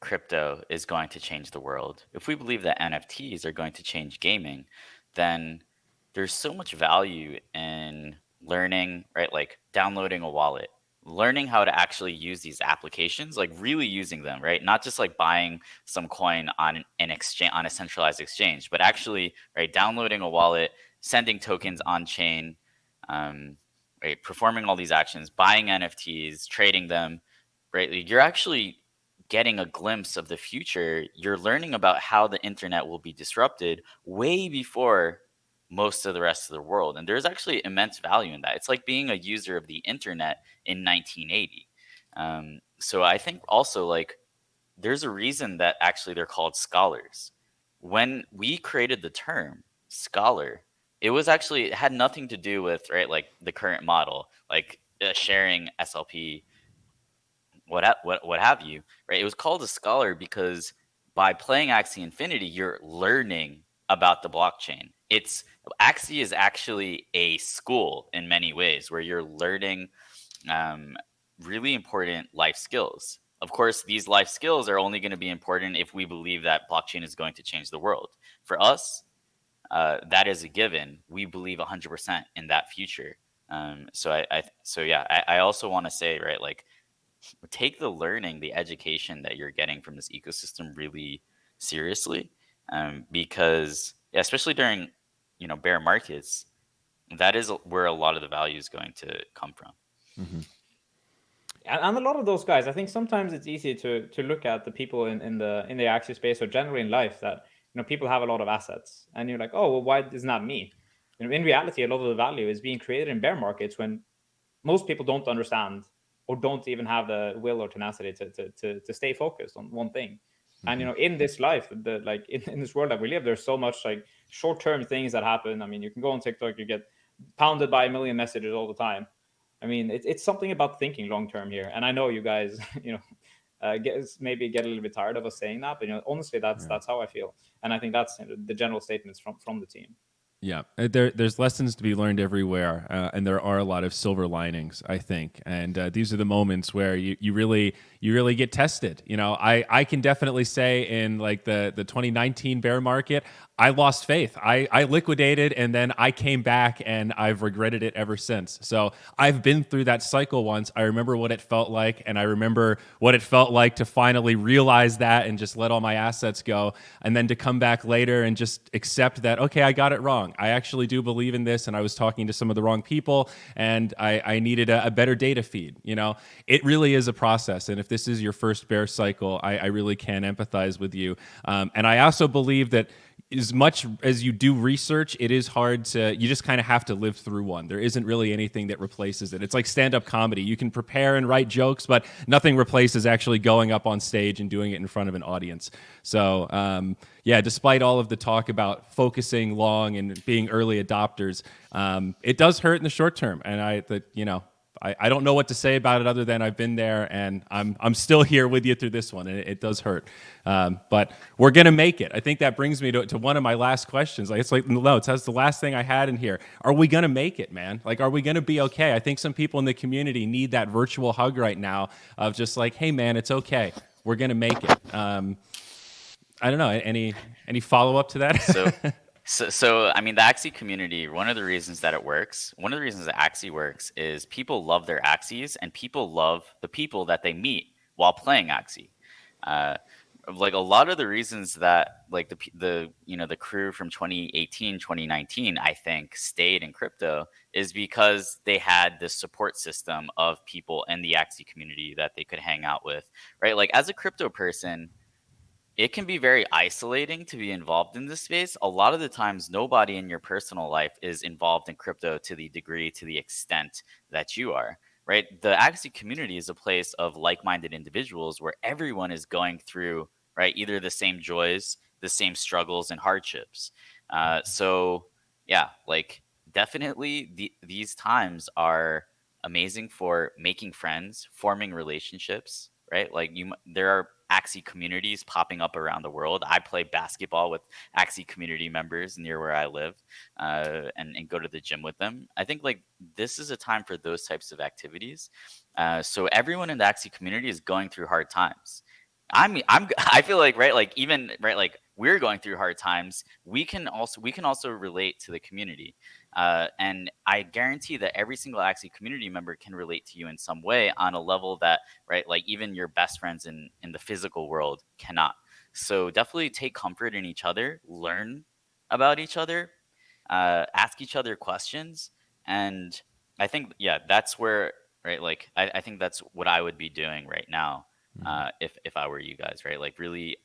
crypto is going to change the world, if we believe that NFTs are going to change gaming, then there's so much value in learning, right? Like downloading a wallet, learning how to actually use these applications, like really using them, right? Not just like buying some coin on an exchange, on a centralized exchange, but actually, right, downloading a wallet, sending tokens on chain, right, performing all these actions, buying NFTs, trading them, right? You're actually getting a glimpse of the future. You're learning about how the internet will be disrupted way before most of the rest of the world. And there's actually immense value in that. It's like being a user of the internet in 1980. So I think also like there's a reason that actually they're called scholars. When we created the term scholar, it had nothing to do with, right, like the current model, like sharing SLP, what have you, right? It was called a scholar because by playing Axie Infinity, you're learning about the blockchain. Axie is actually a school in many ways where you're learning really important life skills. Of course, these life skills are only going to be important if we believe that blockchain is going to change the world. For us, that is a given. We believe 100% in that future. I also want to say, right, like take the learning, the education that you're getting from this ecosystem really seriously, because especially during bear markets, that is where a lot of the value is going to come from.
Mm-hmm.
And a lot of those guys, I think sometimes it's easy to look at the people in the Axie space or generally in life that people have a lot of assets, and you're like, oh well, why isn't that me? In reality, a lot of the value is being created in bear markets when most people don't understand or don't even have the will or tenacity to stay focused on one thing. And in this life, like in this world that we live, there's so much like short-term things that happen. I mean, you can go on TikTok, you get pounded by a million messages all the time. I mean, it's something about thinking long term here. And I know you guys, maybe get a little bit tired of us saying that, but honestly, that's how I feel, and I think that's the general statements from the team.
Yeah, there's lessons to be learned everywhere, and there are a lot of silver linings, I think. And these are the moments where you really get tested. I can definitely say in like the 2019 bear market, I lost faith. I liquidated, and then I came back, and I've regretted it ever since. So I've been through that cycle once. I remember what it felt like, and I remember what it felt like to finally realize that and just let all my assets go, and then to come back later and just accept that, okay, I got it wrong. I actually do believe in this, and I was talking to some of the wrong people, and I needed a better data feed. It really is a process, and if this is your first bear cycle, I really can empathize with you. And I also believe that as much as you do research, it is hard you just kind of have to live through one. There isn't really anything that replaces it. It's like stand-up comedy. You can prepare and write jokes, but nothing replaces actually going up on stage and doing it in front of an audience. So, despite all of the talk about focusing long and being early adopters, it does hurt in the short term. And I don't know what to say about it other than I've been there, and I'm still here with you through this one, and it does hurt. But we're gonna make it. I think that brings me to one of my last questions. It's like no, that's the last thing I had in here. Are we gonna make it, man? Like, are we gonna be okay? I think some people in the community need that virtual hug right now of just like, hey, man, it's okay. We're gonna make it. I don't know. Any follow up to that?
So, I mean, the Axie community, one of the reasons that Axie works is people love their Axies, and people love the people that they meet while playing Axie. Like a lot of the reasons that like the crew from 2018, 2019, I think stayed in crypto is because they had this support system of people in the Axie community that they could hang out with, right? Like as a crypto person, it can be very isolating to be involved in this space. A lot of the times, nobody in your personal life is involved in crypto to the extent that you are, right? The Axie community is a place of like-minded individuals where everyone is going through, right, either the same joys, the same struggles and hardships. So, yeah, like definitely these times are amazing for making friends, forming relationships, right? Like there are Axie communities popping up around the world. I play basketball with Axie community members near where I live, and go to the gym with them. I think like this is a time for those types of activities. So everyone in the Axie community is going through hard times. I feel like right, like even right, like we're going through hard times. We can also relate to the community, and I guarantee that every single Axie community member can relate to you in some way on a level that right, like even your best friends in the physical world cannot. So definitely take comfort in each other, learn about each other, ask each other questions, and I think that's where right, like I think that's what I would be doing right now. If I were you guys, right? Like really,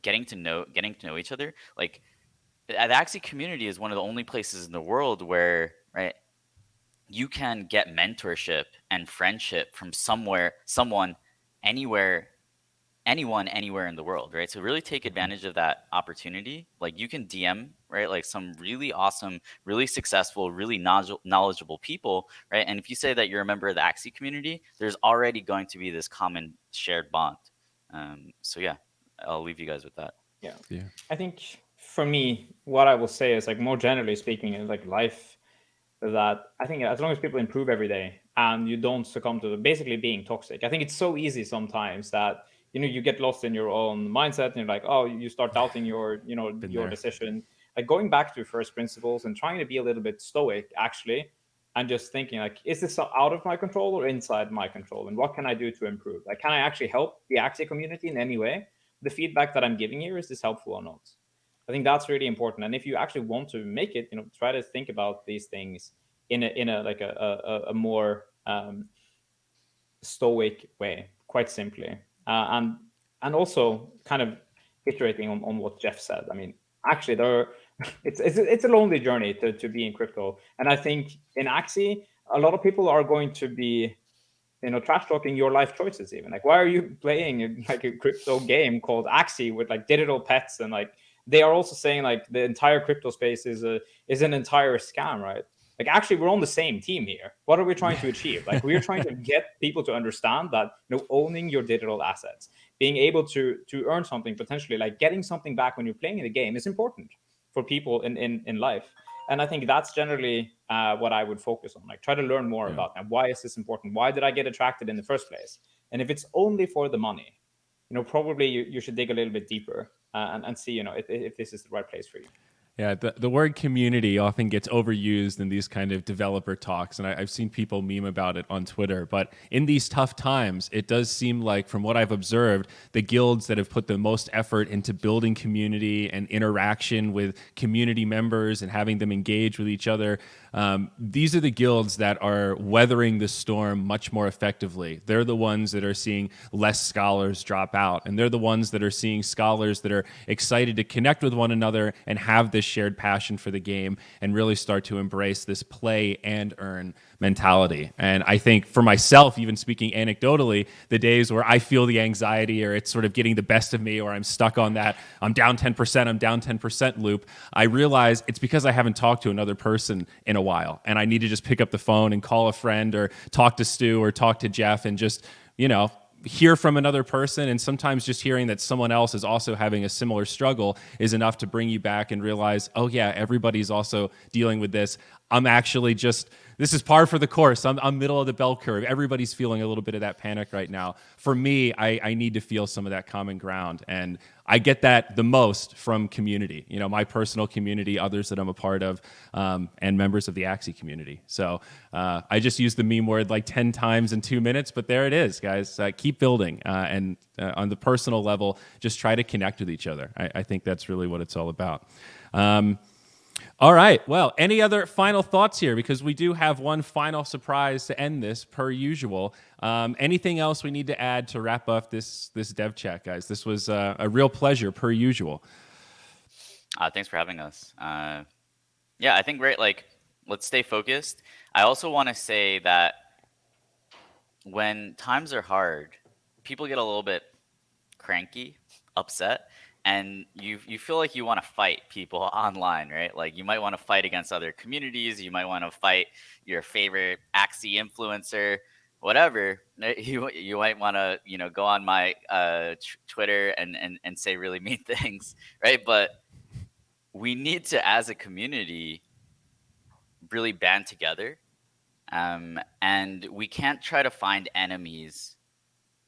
getting to know each other. Like the Axie community is one of the only places in the world where, right, you can get mentorship and friendship from someone, anywhere, anyone, anywhere in the world, right? So really take advantage of that opportunity. Like you can DM, right? Like some really awesome, really successful, really knowledgeable people, right? And if you say that you're a member of the Axie community, there's already going to be this common shared bond. So yeah, I'll leave you guys with that.
Yeah. I think for me, what I will say is like more generally speaking, is like life. That I think as long as people improve every day and you don't succumb to basically being toxic, I think it's so easy sometimes that you get lost in your own mindset and you're like, oh, you start doubting your your decision. like going back to first principles and trying to be a little bit stoic, actually, and just thinking like, is this out of my control or inside my control, and what can I do to improve? Like, can I actually help the Axie community in any way? The feedback that I'm giving here, is this helpful or not? I think that's really important. And if you actually want to make it, try to think about these things in a like a more stoic way, quite simply, and also kind of iterating on what Jeff said. I mean, actually, it's a lonely journey to be in crypto, and I think in Axie, a lot of people are going to be trash talking your life choices. Even like, why are you playing like a crypto game called Axie with like digital pets? And like, they are also saying like the entire crypto space is an entire scam, right? Like, actually, we're on the same team here. What are we trying to achieve? Like, we're trying to get people to understand that owning your digital assets, being able to earn something, potentially like getting something back when you're playing in the game, is important for people in life. And I think that's generally what I would focus on. Like, try to learn more about that. Why is this important? Why did I get attracted in the first place? And if it's only for the money, probably you should dig a little bit deeper and see, if this is the right place for you.
Yeah, the word community often gets overused in these kind of developer talks, and I've seen people meme about it on Twitter. But in these tough times, it does seem like, from what I've observed, the guilds that have put the most effort into building community and interaction with community members and having them engage with each other, these are the guilds that are weathering the storm much more effectively. They're the ones that are seeing less scholars drop out, and they're the ones that are seeing scholars that are excited to connect with one another and have this shared passion for the game and really start to embrace this play and earn mentality. And I think for myself, even speaking anecdotally, the days where I feel the anxiety or it's sort of getting the best of me, or I'm stuck on that I'm down 10% loop, I realize it's because I haven't talked to another person in a while, and I need to just pick up the phone and call a friend or talk to Stu or talk to Jeff and just, hear from another person. And sometimes just hearing that someone else is also having a similar struggle is enough to bring you back and realize, oh yeah, everybody's also dealing with this. This is par for the course. I'm middle of the bell curve. Everybody's feeling a little bit of that panic right now. For me, I need to feel some of that common ground. And I get that the most from community, my personal community, others that I'm a part of, and members of the Axie community. So I just used the meme word like 10 times in 2 minutes, but there it is, guys. Keep building. And on the personal level, just try to connect with each other. I think that's really what it's all about. All right. Well, any other final thoughts here? Because we do have one final surprise to end this, per usual. Anything else we need to add to wrap up this dev chat, guys? This was a real pleasure, per usual.
Thanks for having us. Yeah, I think great. Like, let's stay focused. I also want to say that when times are hard, people get a little bit cranky, upset, and you feel like you want to fight people online, right? Like, you might want to fight against other communities, you might want to fight your favorite Axie influencer, whatever. You might want to go on my Twitter and say really mean things, right? But we need to, as a community, really band together, and we can't try to find enemies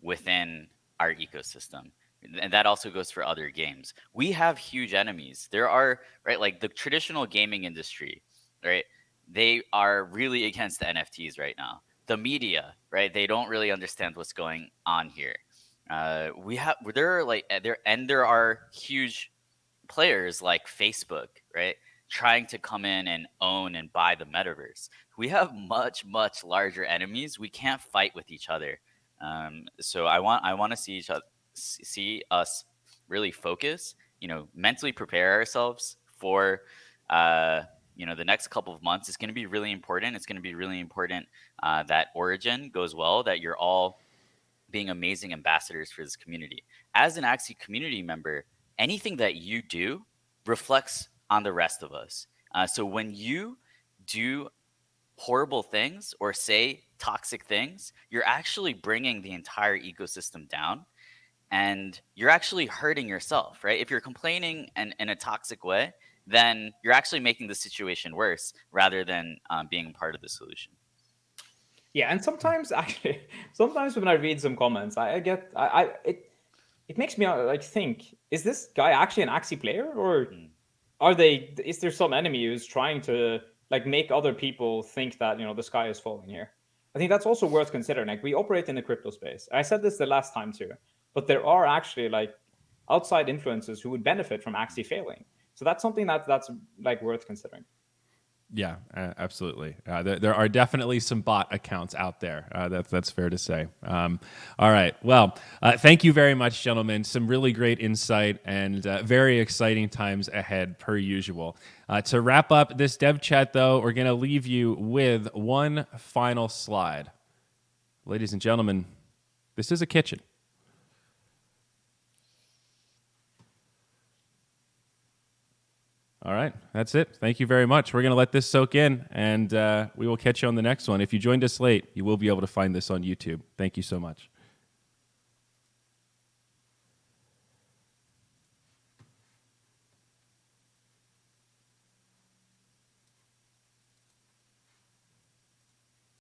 within our ecosystem. And that also goes for other games. We have huge enemies. There are, right, like the traditional gaming industry, right? They are really against the NFTs right now. The media, right? They don't really understand what's going on here. There are huge players like Facebook, right? Trying to come in and own and buy the metaverse. We have much, much larger enemies. We can't fight with each other. So I want to see us really focus, mentally prepare ourselves for, the next couple of months. Is going to be really important. It's going to be really important that Origin goes well, that you're all being amazing ambassadors for this community. As an Axie community member, anything that you do reflects on the rest of us. So when you do horrible things or say toxic things, you're actually bringing the entire ecosystem down, and you're actually hurting yourself, right? If you're complaining in a toxic way, then you're actually making the situation worse rather than being part of the solution.
Yeah, and sometimes when I read some comments, it makes me like think: is this guy actually an Axie player, or is there some enemy who's trying to like make other people think that, you know, the sky is falling here? I think that's also worth considering. Like, we operate in the crypto space. I said this the last time too, but there are actually like outside influences who would benefit from Axie failing. So that's something that's like worth considering.
Yeah, absolutely. There are definitely some bot accounts out there. That's fair to say. All right. Well, thank you very much, gentlemen. Some really great insight and very exciting times ahead, per usual. To wrap up this dev chat, though, we're going to leave you with one final slide. Ladies and gentlemen, this is a kitchen. All right, that's it. Thank you very much. We're going to let this soak in, and we will catch you on the next one. If you joined us late, you will be able to find this on YouTube. Thank you so much.